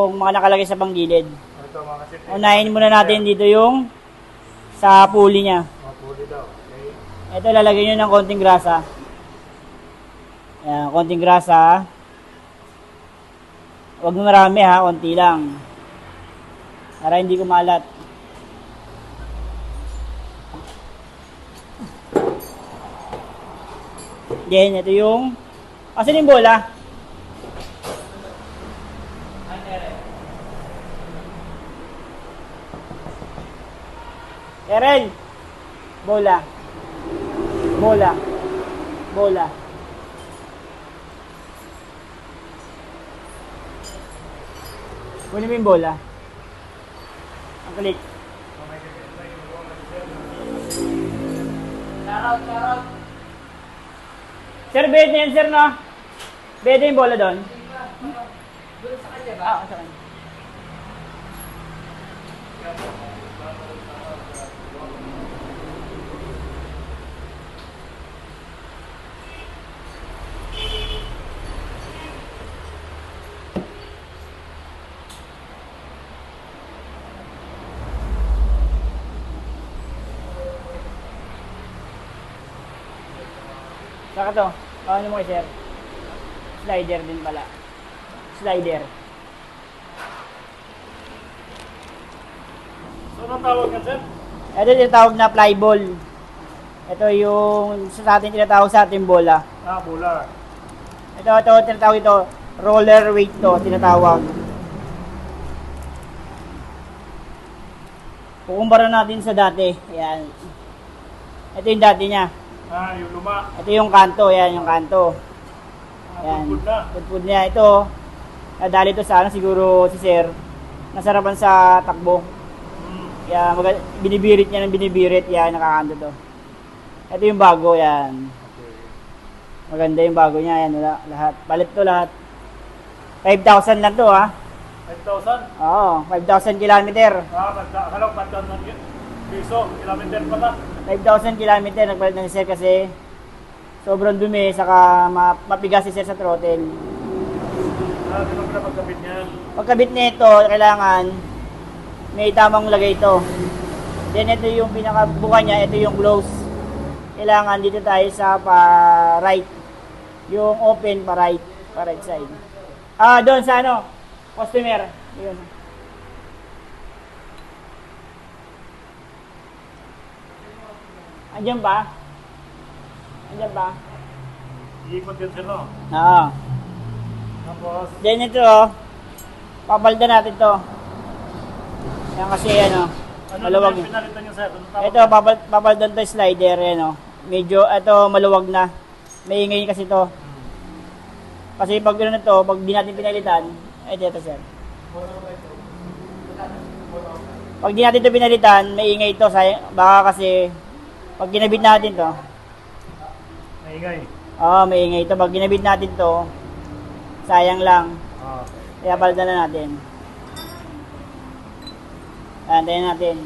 Yung mga nakalagay sa panggilid. Ito mga kasip. Unahin muna natin dito yung sa pulley niya. Puli daw. Okay. Ito lalagyan nyo ng konting grasa. Ayan, konting grasa. Huwag mo marami ha, konti lang. Para hindi kumalat. Then, ito yung... Asan yung bola? Karen! Bola. Bola. Bola. Kunin mo yung bola. Ang klik. Shoutout. Sir, bed na yan, sir, no? Bed na yung bola doon. Doon sa kanya ba? Oo, sa kanya. Saka to, ano mo kay sir? Slider din pala. Slider. So, anong tawag yan, sir? Ito yung tinatawag na fly ball. Ito yung sa atin tinatawag sa ating bola. Bola. Ito tinatawag ito, roller weight to, tinatawag. Kukumpara natin sa dati. Ayan. Ito yung dati niya. Yung luma. Ito yung kanto, yan yung kanto. Yan. Pudpud na. Pudpud niya. Ito, nadali to sa ano, siguro si sir. Nasarapan sa takbo. Kaya binibirit niya ng binibirit. Yan, nakakanto to. Ito yung bago, yan. Okay. Maganda yung bago niya, yan. Lahat. Palit to lahat. 5,000 lang to, ha. 5,000? Oo, 5,000 kilometer. Akala ko 5,000 piso. Kilometer pa na. 5,000 kilometer nagpalit ng sir kasi sobrang dumi, saka mapigas si sir sa throttle. Ganun pala pagkabit niyan. Pagkabit nito, kailangan may tamang lagay ito. Then ito yung pinakabuka niya, ito yung gloves. Kailangan dito tayo sa right. Yung open right side. Doon sa ano, customer. Yun. Andiyan ba? Andiyan ba? Iikot din sir, no? Oo. Tapos, Then ito, papalitan natin to. Yan kasi ano, maluwag. yung pinalitan niyo, sir? Ito, papalitan to slider, ano. Medyo, ito maluwag na. Maingay kasi to. Kasi pag gano'n ito, pag di natin pinalitan, ito sir. Pag di natin ito pinalitan, maingay ito. Baka kasi, pag ginabit natin to, Maingay. maingay ito. Pag ginabit natin to, sayang lang. Okay. Kaya palitan na natin. Antayin natin.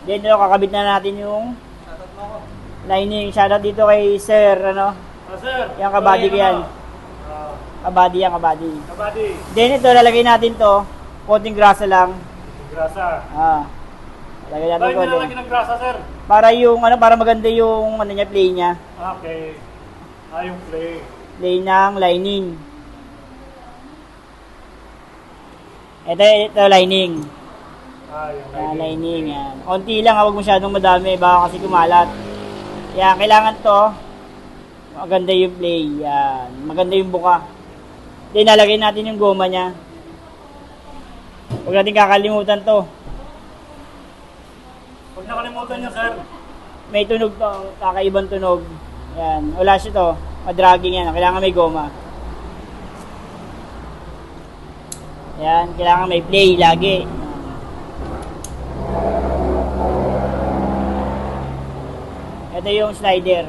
Then ito, kakabit na natin yung lining. Shoutout dito kay sir, ano. Sir. Yung kabady ko yan. Kabady yan, kabady. Kabady. Then ito, lalagay natin to. Konting grasa lang. Grasa. Lalagay natin Bakit konting. nilalagyan ng grasa, sir? Para yung, ano, para maganda yung, ano niya, play niya. Okay. Yung play. Play ng lining. Ito lining. Yung Lining, yan. Konti lang, huwag masyadong madami, baka kasi kumalat. Kaya kailangan to, maganda yung play, yan. Maganda yung buka. Then, nalagay natin yung goma niya. Huwag natin kakalimutan to. Huwag nakalimutan niyo, sir. May tunog to, kakaibang tunog. Yan, wala siya to. Madragging yan, kailangan may goma. Yan, kailangan may play lagi. Ito yung slider.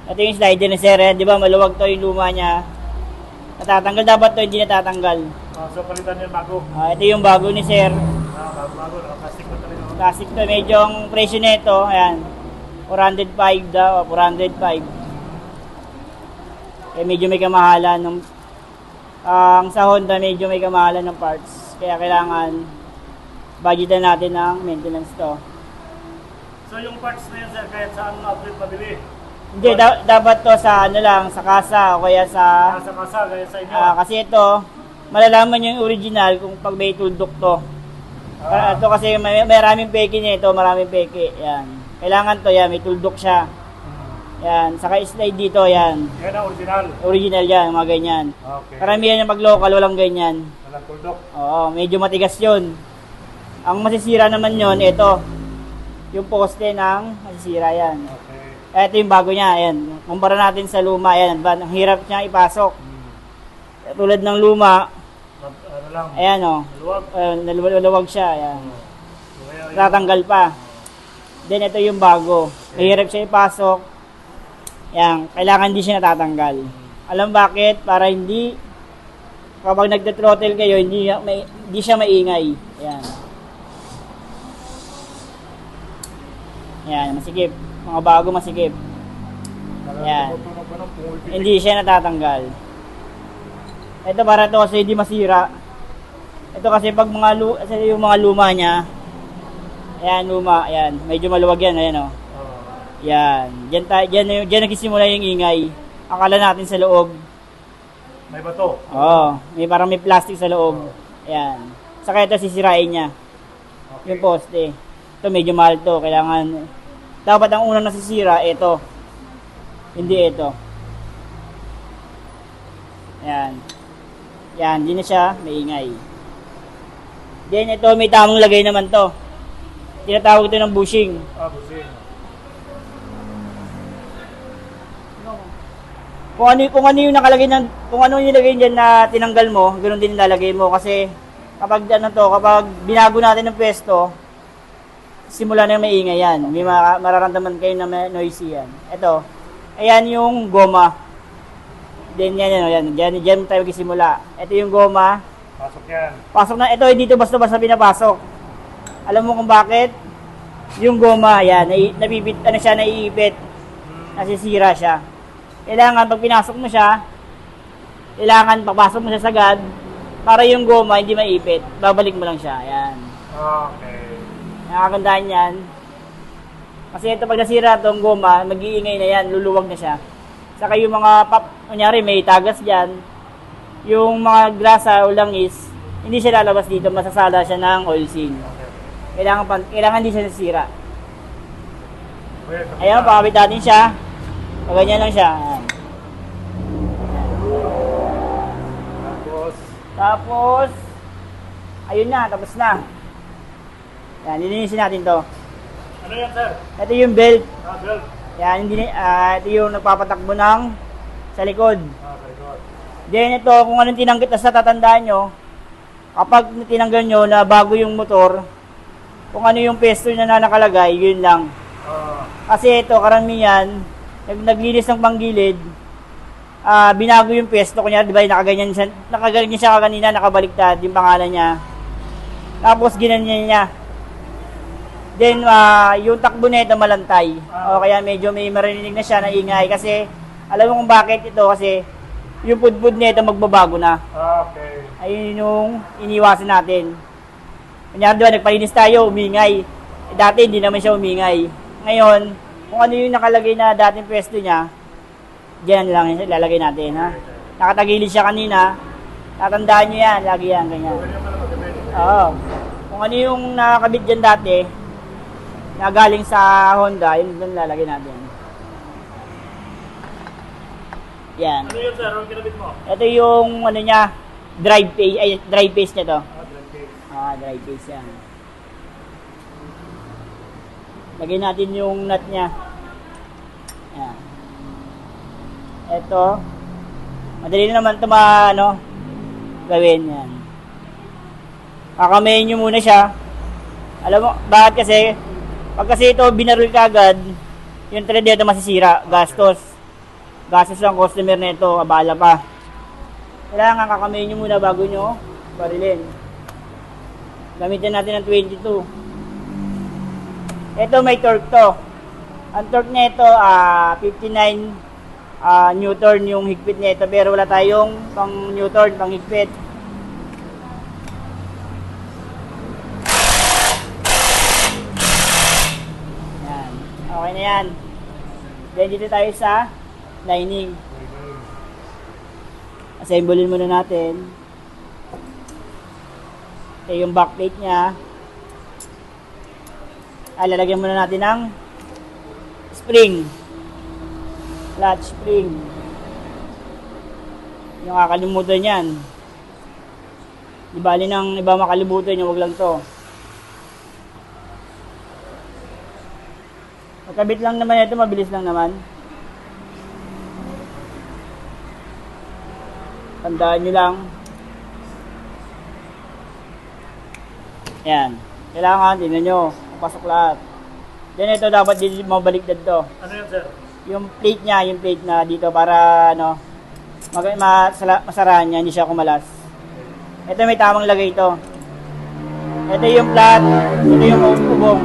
Ito yung slider ni sir, di ba maluwag to yung luma niya. Natatanggal dapat to, hindi natatanggal. So palitan niyo bago. Ito yung bago ni sir. Bago, nakaplastic na talaga. Classic to, medyo ang presyo nito, ayan, 405 daw, 405. Kaya medyo may kamahalan ng ang sa Honda medyo may kamahalan ng parts. Kaya kailangan budgetan natin ng maintenance to. So yung parts na yun sir, kahit saan outlet mabili? Hindi, dapat to sa ano lang, sa kasa o kaya sa... Sa kasa, kaya sa inyo? kasi ito, malalaman nyo yung original kung pag may tuldok to. Ito kasi maraming peke nito, maraming peke. Yan. Kailangan to, yan, may tuldok siya. Yan, saka slide dito, yan. Yan ang original? Original yan, mga ganyan. Okay. Karamihan yung pag local, walang ganyan. Walang tuldok? Oo, medyo matigas yun. Ang masisira naman yun, ito. Yung poste ng masisira yan. Okay. Ito yung bago niya, ayan. Kumpara natin sa luma, ayan. Ang hirap niya ipasok. Tulad ng luma, Ano lang? ayan o. Maluwag? Naluwag siya, ayan. Kaya yun. Tatanggal pa. Then ito yung bago. Mahirap siya ipasok. Yan, kailangan hindi siya natatanggal. Alam bakit? Para hindi kapag nagte-throttle kayo, hindi siya maingay. Yan. Yan, masikip. Mga bago masikip. Yan. Hindi siya natatanggal. Ito para to kasi hindi masira. Ito kasi pag yung mga luma niya, ayan, luma, ayan, medyo maluwag yan, ayan o. Yan, dyan nagsisimula yung ingay. Akala natin sa loob. May bato? Oo, parang may plastic sa loob. Ayan. Saka ito sisirain niya. Okay. Yung poste. Ito medyo mahal to. Kailangan, dapat ang unang nasisira, ito. Hindi ito. Ayan. Yan, di na siya maingay. Then ito, may tamang lagay naman to. Tinatawag ito ng bushing. Busing. Kung ano yung nakalagay kung ano yung nilagay diyan na tinanggal mo, ganoon din nilalagay mo kasi kapag kapag binago natin ng pwesto, simula na yung maingay yan. May mararamdaman kayo na may noisy yan. Ito, ayan yung goma. Then yan, diyan tayo magsisimula. Ito yung goma. Pasok yan. Pasok na, ito dito basta-basta pinapasok. Alam mo kung bakit? Yung goma, yan, naiipit, nasisira siya. Kailangan pag pinasok mo siya, kailangan papasok mo siya sagad para yung goma hindi maipit. Babalik mo lang siya. Ayan. Okay. Nakakandaan yan. Kasi ito pag nasira itong goma, mag-iingay na yan, luluwag na siya. Saka yung mga kunyari may tagas dyan, yung mga grasa o langis, hindi siya lalabas dito, masasala siya ng oil seal. Okay. Kailangan hindi siya nasira. Okay, Ayan, pakabit natin siya. Pag ganyan lang siya. Ayan. Tapos, ayun na, tapos na. Yan, lilinisin natin to. Ano yan sir? Ito yung belt. Belt. Yan, ito yung nagpapatakbo ng sa likod. Very good. Then ito, kung anong tinanggit na sa tatandaan nyo, kapag tinanggal nyo na bago yung motor, kung ano yung pesto na nakalagay, yun lang. Kasi ito, karamihan, naglinis ng panggilid, binago yung pesto, kunyari, di ba, nakaganyan siya kanina, nakabaliktad yung pangalan niya. Tapos, ginanyan niya. Then, yung takbo na ito malantay. O kaya medyo may marinig na siya na ingay. Kasi, alam mo kung bakit ito, kasi yung pudpud na ito magbabago na. Okay. Ayun yung iniwasan natin. Kunyari, di ba, nagpalinis tayo, umingay. Dati, hindi naman siya umingay. Ngayon, kung ano yung nakalagay na dating pwesto niya, diyan lang ilalagay natin, ha? Nakatagilid siya kanina, tatandaan nyo yan, lagi yan, ganyan. Oo. Kung ano yung nakakabit dyan dati, na galing sa Honda, yun doon lalagay natin. Yan. Ano yun sir? Anong kinabit mo? Ito yung, ano niya, drive pace niya to. Drive case. Drive pace yan. Lagay natin yung nut niya. Yan. Ito. Madali na naman ito gawin yan. Kakamayin nyo muna siya. Alam mo, bakit kasi? Pag kasi ito binaril ka agad, yung thread nito masisira. Gastos. Gastos ang customer nito, abala pa. Kailangan kakamayin nyo muna bago nyo barilin. Gamitin natin ng 22. Ito may torque to. Ang torque nito 59 Newton yung higpit niya ito, pero wala tayong pang Newton, pang higpit. Yan. Okay na yan. Then dito tayo sa lining. Assemblein muna natin. Ito yung backplate niya. Lalagyan muna natin ng spring. Clutch spring. Yung kakalimutan yan. Di bali nang iba makalimutan nyo, wag lang to. Magkabit lang naman ito, mabilis lang naman. Tandaan nyo lang. Yan. Kailangan, tingnan nyo. Pasok lahat. Then ito dapat dito mabaliktad to. Ano yan, sir? Yung plate niya, yung plate na dito para ano, masarahan niya, hindi siya kumalas. Ito may tamang lagay ito. Ito yung flat, ito yung ubong.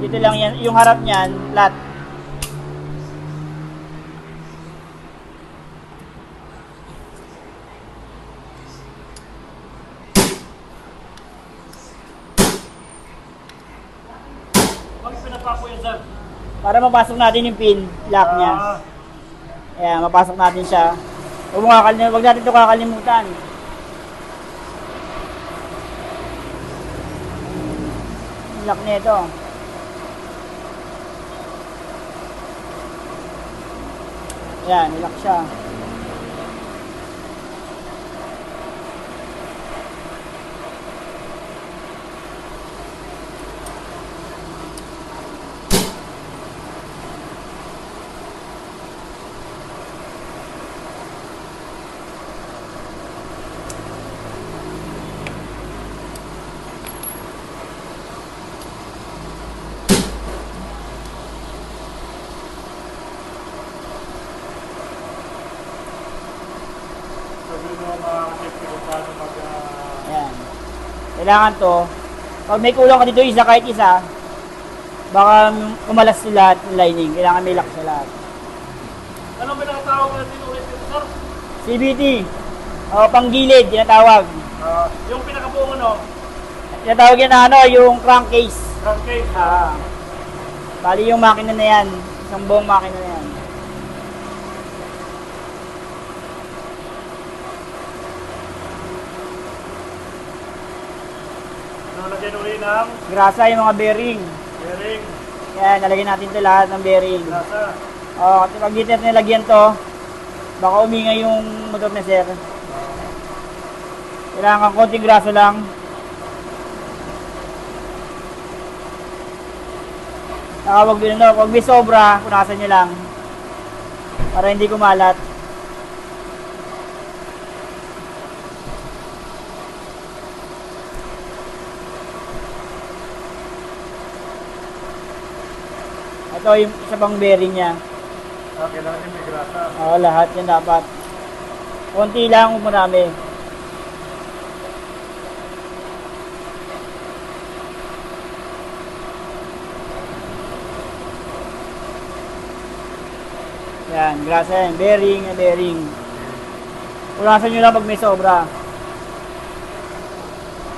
Dito lang yan, yung harap niyan, flat. Bakit pinapako yan, sir? Para mapasok natin yung pin lock niya. Ayan, mapasok natin siya. Huwag natin ito kakalimutan. Yung lock nito. Ayan, nilock siya. Sabi mo makakasip kung paano mag... Ayan. Kailangan to. Pag may kulang ka dito isa, kahit isa, baka kumalas sila at lining. Kailangan may lock sa lahat. Anong pinakatawag natin ulit dito, sir? CVT. O, panggilid, tinatawag. Yung pinakabuong ano? Tinatawag yan na ano, yung crankcase. Crankcase. Bali yung makina na yan. Isang buong makina na yan. Ano lagyan ulit ng Grasa yung mga bearing. bearing, Yan, nalagyan natin ito lahat ng bearing. nasa. O, kasi pag dito nilagyan to, baka umingay yung motor na sir. Kailangan konting graso lang. Saka wag may sobra, punasan nyo lang. Para hindi kumalat. Ito yung isa pang bearing niya. Kailangan yung may grasa. Oo, lahat yan dapat. Konti lang, huwag marami. Yan, grasa yan. Bearing, bearing. Punasan nyo lang pag may sobra.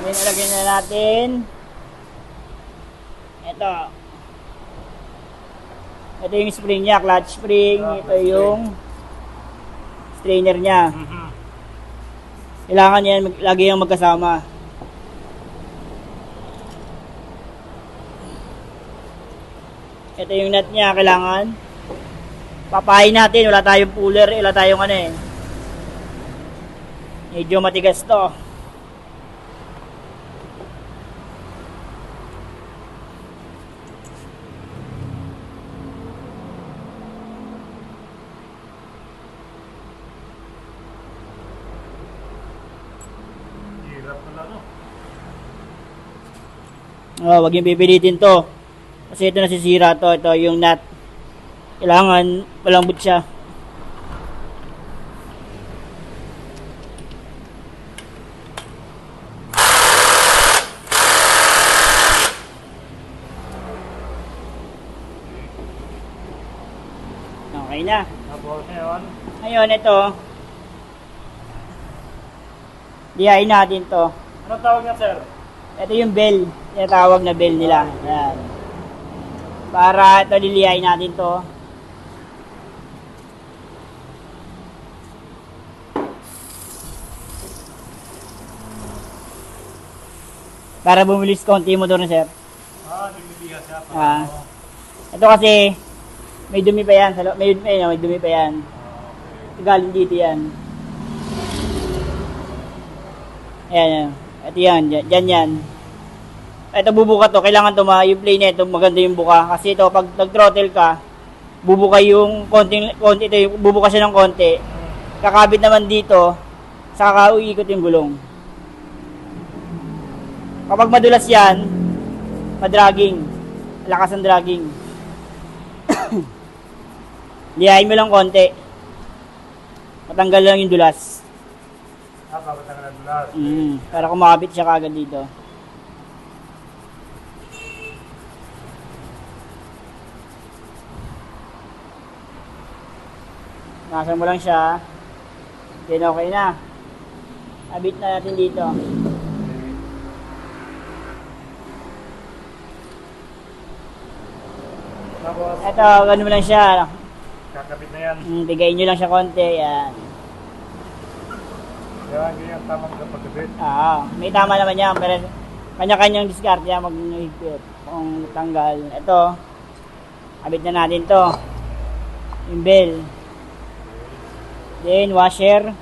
Then, ilagay na natin. Ito. Ito yung spring niya, clutch spring. Ito yung strainer niya. Kailangan yan, lagi yung magkasama. Ito yung nut niya, kailangan. Papahin natin, wala tayong puller, wala tayong ano eh. Medyo matigas to. Hirap na no? Oh, wag yung pipilitin to. Kasi ito nasisira to, ito yung nut. Kailangan malambot siya. Okay na. Apo. Tapos ngayon, Ngayon, ito. Diyain natin to. anong tawag niya, sir? Ito yung bell. Tinatawag na bell nila. Yan. Para ito, liliyain natin to. Para bumilis konti yung motor na sir. Nagliliha siya. Ah. Ito kasi, may dumi pa yan. May dumi pa yan. Galing dito yan. Ayan, yan. Ito yan. Dyan yan. Ito bubuka to. Kailangan to yung play nito. Maganda yung buka. Kasi ito, pag nag-throttle ka, bubuka yung konti ito. Bubuka siya ng konti. Kakabit naman dito. Saka uikot yung gulong. Kapag madulas yan, madragging. Lakas ang dragging. Liyahin mo lang konti. Matanggal lang yung dulas. Bakit ang nadulas? Para kumakabit siya kagad dito. Nasa mo lang siya. Then okay na. Abit na natin dito. Tapos, Ito, ganun mo lang siya. kakabit na yan. Bigayin nyo lang siya konti. Yan. Yan, ganyan tamang kapagkabit. May tama naman yan. Pero kanya-kanyang discard yan mag-higpit. Kung tanggal. Ito. Abit na natin to. Yung bell. Then washer.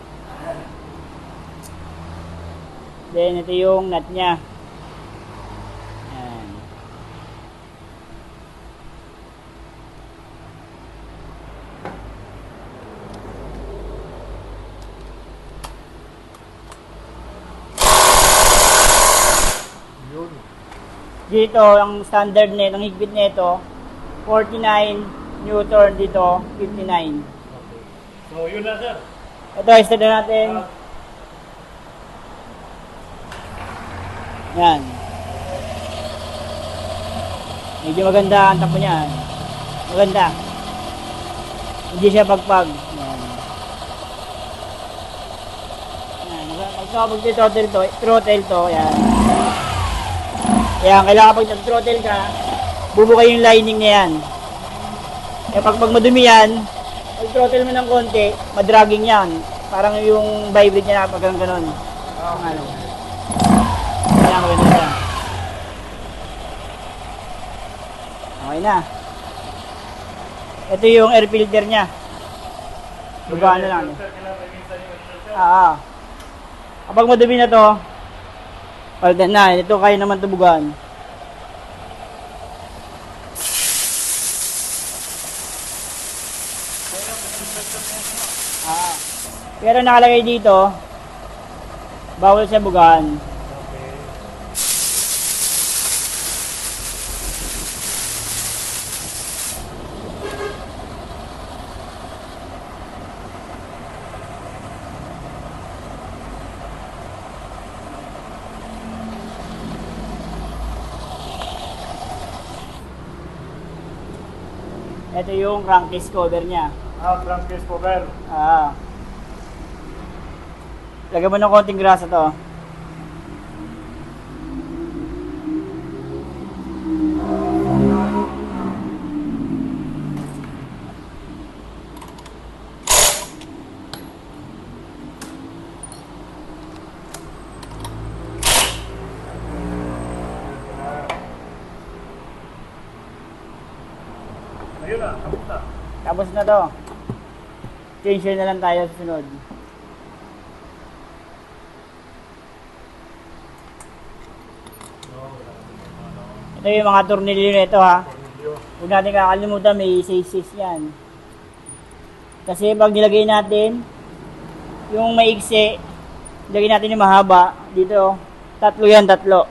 Then ito yung nut niya. Yan. Yun. Dito, ang standard net, ang higpit nito, 49 Newton dito, 59. Okay. So, yun na, sir. Ito, start na natin. Yan. Medyo maganda ang takbo niya. Maganda. Hindi siya pagpag. Yan. Yan. Pag-throttle to, yan. Yan, kailangan pag nag-throttle ka, bubuka yung lining niya yan. Kaya pag madumi yan, pag-throttle mo ng konti, madragging yan. Parang yung vibrate niya na pag ganun. Ano. Kaya maganda siya. Okay na. Ito yung air filter niya. Bugaan na lang. Kapag madumi na to, palitan na. Ito kaya naman ito bugaan. Pero nakalagay dito, bawal siya bugaan. Okay. Ito yung crankcase cover niya. Crankcase cover. Lagyan mo ng konting grasa to. Ayun na, tapos na. Tapos na to. Change na lang tayo sa sunod. Ito yung mga tornilyo nito ha. Huwag natin kakalimutan, may 6 yan. Kasi pag nilagay natin yung maigsi, nilagay natin yung mahaba, dito, tatlo yan, tatlo.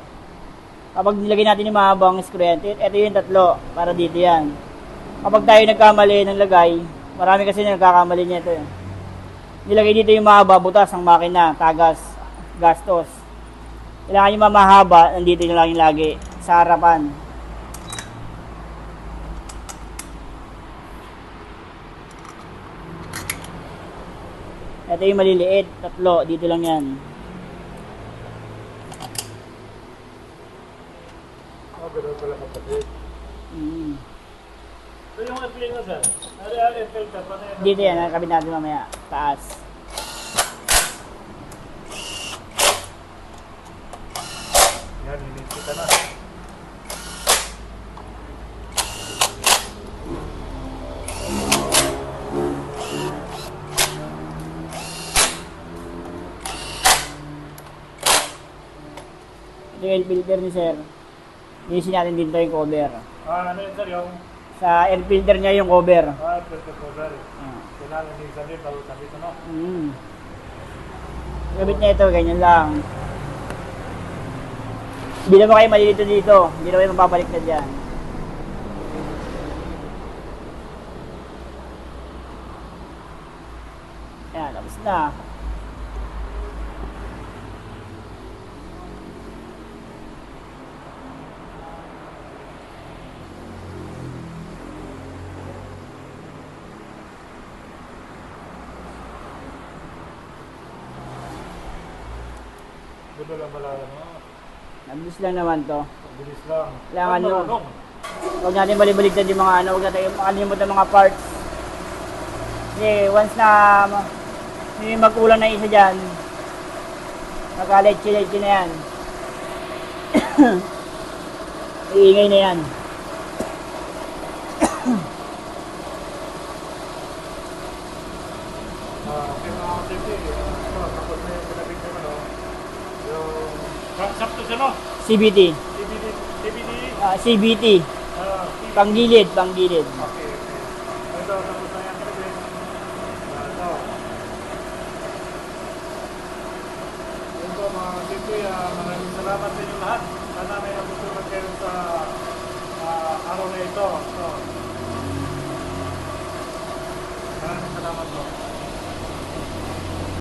Kapag nilagay natin yung mahabang screw yan, ito yung tatlo, para dito yan. Kapag tayo nagkamali ng lagay, marami kasi nagkakamali niya ito. Nilagay dito yung mahaba, butas ang makina, tagas, gastos. Kailangan yung mahaba, nandito yung laging lagi, sa harapan. Ito yung maliliit, tatlo, dito lang yan. Oh, ganun pala kapatid. Mm. So yung airplane na sir, ano filter pa na yan? Dito yan, nakakabit natin mamaya, taas. Yan, hinisita na. Ito yung filter ni sir. Linisin natin dito yung cover. Ano yun sir, yung Sa air filter niya yung cover. filter cover. Kailangan hinisan din bago sabit, ano? Gabit niya ito, ganyan lang. Hindi naman kayo malilito dito. Hindi naman kayo mapapalik na dyan. Ayan, tapos na. Gulo lang pala, ano? Nabilis lang naman to. Bilis lang. Kailangan nyo. marunong. Huwag natin balibaligtad yung mga ano, huwag natin makalimutan ng mga parts. Kasi once na may magkulang na isa dyan, magka-leche-leche na yan. Iingay na yan. Okay, mga kapatid, tapos na yung pinabig naman, no? Yung sakto siya, no? CBT. CBD, CBT. Panggilid, panggilid. Okay. Ito, tapos na yan pinabig. Ito. Yun po, mga kapatid, maraming salamat sa inyo lahat. Sana may nabutunan kayo sa araw na ito. So, maraming salamat po.